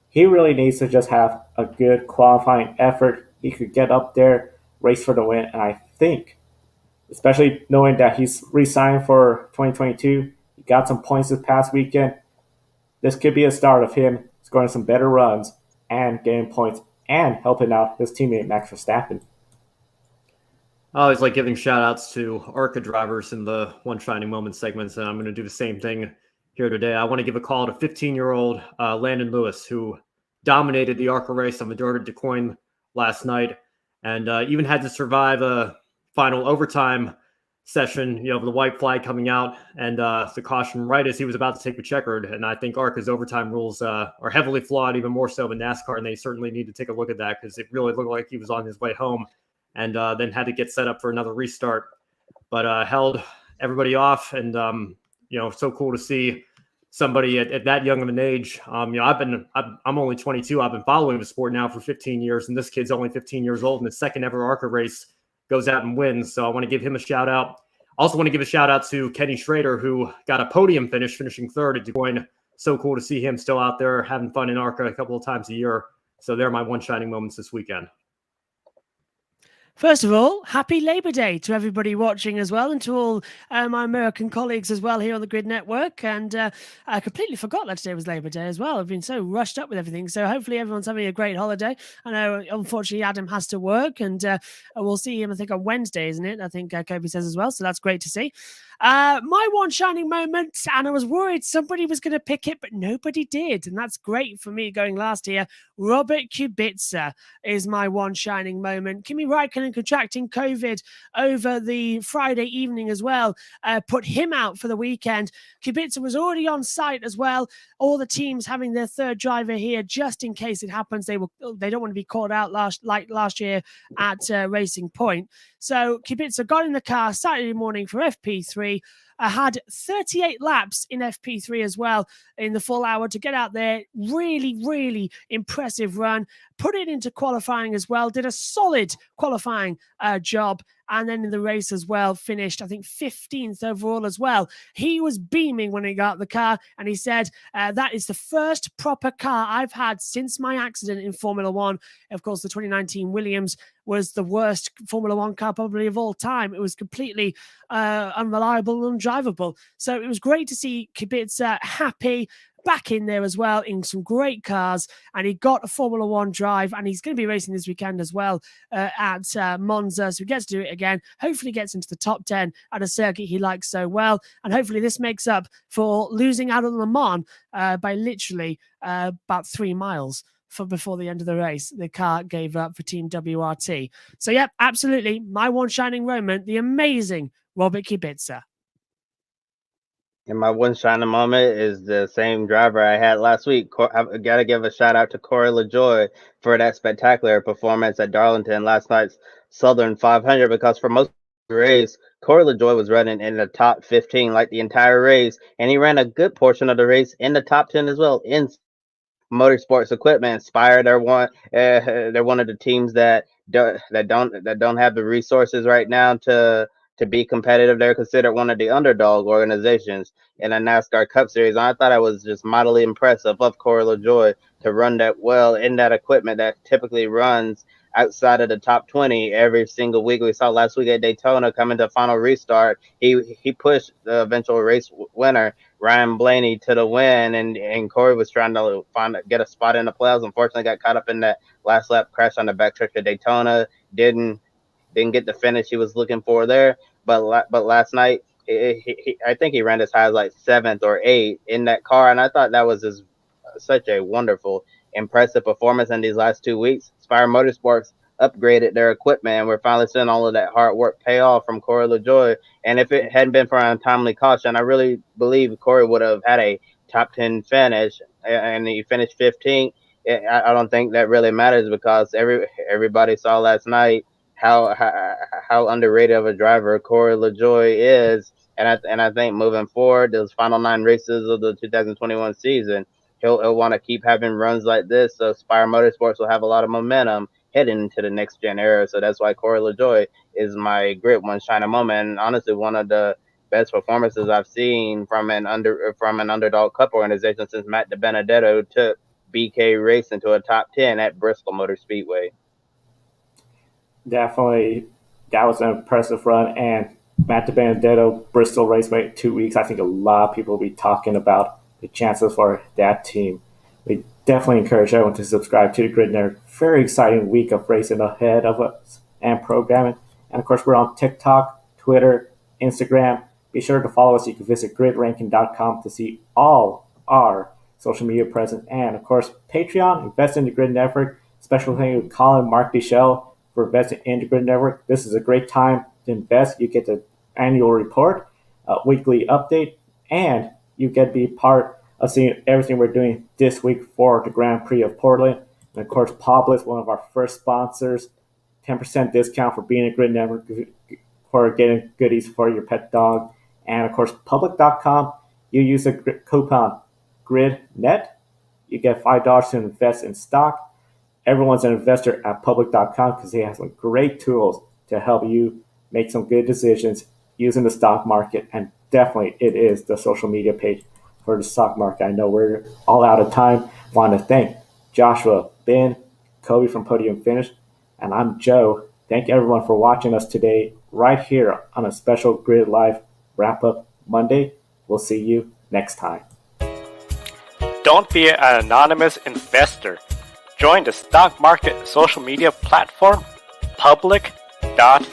He really needs to just have a good qualifying effort. He could get up there, race for the win, and I think, especially knowing that he's re-signed for 2022, he got some points this past weekend, this could be a start of him scoring some better runs and getting points and helping out his teammate Max Verstappen. I always like giving shout outs to ARCA drivers in the One Shining Moment segments, and I'm going to do the same thing here today. I want to give a call to 15-year-old Landon Lewis, who dominated the ARCA race on Medora de Coin last night, and even had to survive a final overtime session, with the white flag coming out and the caution right as he was about to take the checkered. And I think ARCA's overtime rules are heavily flawed, even more so than NASCAR, and they certainly need to take a look at that because it really looked like he was on his way home and then had to get set up for another restart. But held everybody off, and so cool to see somebody at that young of an age. I'm only 22. I've been following the sport now for 15 years, and this kid's only 15 years old, and the second ever ARCA race goes out and wins. So I want to give him a shout out. Also want to give a shout out to Kenny Schrader, who got a podium finish, finishing third at DuQuoin. So cool to see him still out there having fun in ARCA a couple of times a year. So they're my one shining moments this weekend. First of all, happy Labor Day to everybody watching as well, and to all my American colleagues as well here on the Grid Network. And I completely forgot that today was Labor Day as well. I've been so rushed up with everything. So hopefully everyone's having a great holiday. I know, unfortunately, Adam has to work, and we'll see him, I think, on Wednesday, isn't it? I think Kobe says as well. So that's great to see. My one shining moment, and I was worried somebody was going to pick it, but nobody did. And that's great for me going last year. Robert Kubica is my one shining moment. Kimi Räikkönen contracting COVID over the Friday evening as well, put him out for the weekend. Kubica was already on site as well. All the teams having their third driver here just in case it happens. They don't want to be caught out like last year at Racing Point. So Kubica got in the car Saturday morning for FP3. Had 38 laps in FP3 as well in the full hour to get out there. Really, really impressive run. Put it into qualifying as well. Did a solid qualifying job. And then in the race as well, finished, I think, 15th overall as well. He was beaming when he got the car, and he said, that is the first proper car I've had since my accident in Formula One. Of course, the 2019 Williams was the worst Formula One car probably of all time. It was completely unreliable and undrivable. So it was great to see Kubica happy, back in there as well in some great cars, and he got a Formula One drive, and he's going to be racing this weekend as well at Monza, so he gets to do it again. Hopefully gets into the top 10 at a circuit he likes so well, and hopefully this makes up for losing out on Le Mans by literally about 3 miles. for before the end of the race. The car gave up for Team WRT. So, yeah, absolutely. My one shining moment, the amazing Robert Kubica. And my one shining moment is the same driver I had last week. I've got to give a shout out to Corey LaJoie for that spectacular performance at Darlington last night's Southern 500, because for most of the race, Corey LaJoie was running in the top 15 like the entire race, and he ran a good portion of the race in the top 10 as well in motorsports equipment. Inspire, they're one of the teams that don't have the resources right now to be competitive. They're considered one of the underdog organizations in a NASCAR Cup Series. And I thought I was just mightily impressive of Corey LaJoie to run that well in that equipment that typically runs outside of the top 20 every single week. We saw last week at Daytona coming to final restart. He pushed the eventual race winner, Ryan Blaney, to the win, and Corey was trying to get a spot in the playoffs. Unfortunately, got caught up in that last lap crash on the backstretch of Daytona. Didn't get the finish he was looking for there. But last night, I think he ran as high as like 7th or 8th in that car, and I thought that was just such a wonderful, impressive performance in these last 2 weeks. Spire Motorsports upgraded their equipment, and we're finally seeing all of that hard work pay off from Corey LaJoie. And if it hadn't been for an untimely caution, I really believe Corey would have had a top 10 finish, and he finished 15th. I don't think that really matters, because everybody saw last night how underrated of a driver Corey LaJoie is, and I think moving forward, those final 9 races of the 2021 season, he'll want to keep having runs like this. So Spire Motorsports will have a lot of momentum heading into the next gen era. So that's why Corey LaJoie is my great one shining moment, and honestly one of the best performances I've seen from an underdog cup organization since Matt DiBenedetto took BK Racing to a top 10 at Bristol Motor Speedway. Definitely, that was an impressive run. And Matt DiBenedetto, Bristol Raceway, 2 weeks. I think a lot of people will be talking about the chances for that team. We definitely encourage everyone to subscribe to the GRIDnet. Very exciting week of racing ahead of us and programming. And of course, we're on TikTok, Twitter, Instagram. Be sure to follow us. You can visit gridranking.com to see all our social media presence. And of course, Patreon, invest in the Grid Network. Special thank you to Colin Mark Deschelle for investing in the Grid Network. This is a great time to invest. You get the annual report, weekly update, and you get to be part of seeing everything we're doing this week for the Grand Prix of Portland. And of course, Publix, one of our first sponsors, 10% discount for being a Grid Network, for getting goodies for your pet dog. And of course, Public.com, you use the coupon GRIDnet, you get $5 to invest in stock. Everyone's an investor at Public.com because they have some great tools to help you make some good decisions using the stock market. And definitely it is the social media page for the stock market. I know we're all out of time. Want to thank Joshua, Ben, Kobe from Podium Finish, and I'm Joe. Thank everyone for watching us today right here on a special Grid Live wrap-up Monday. We'll see you next time. Don't be an anonymous investor. Join the stock market social media platform, Public.com.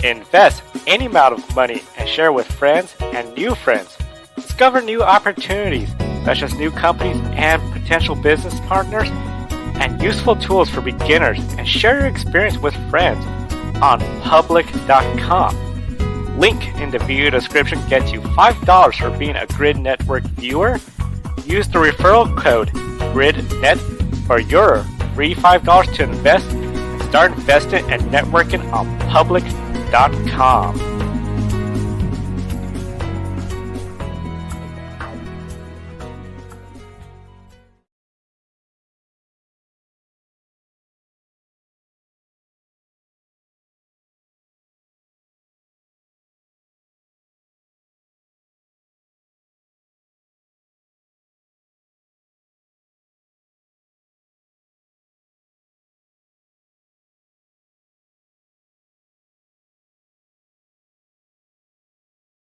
Invest any amount of money and share with friends and new friends. Discover new opportunities, such as new companies and potential business partners, and useful tools for beginners, and share your experience with friends on Public.com. Link in the video description gets you $5 for being a Grid Network viewer. Use the referral code GRIDnet for your free $5 to invest and start investing and networking on Public.com.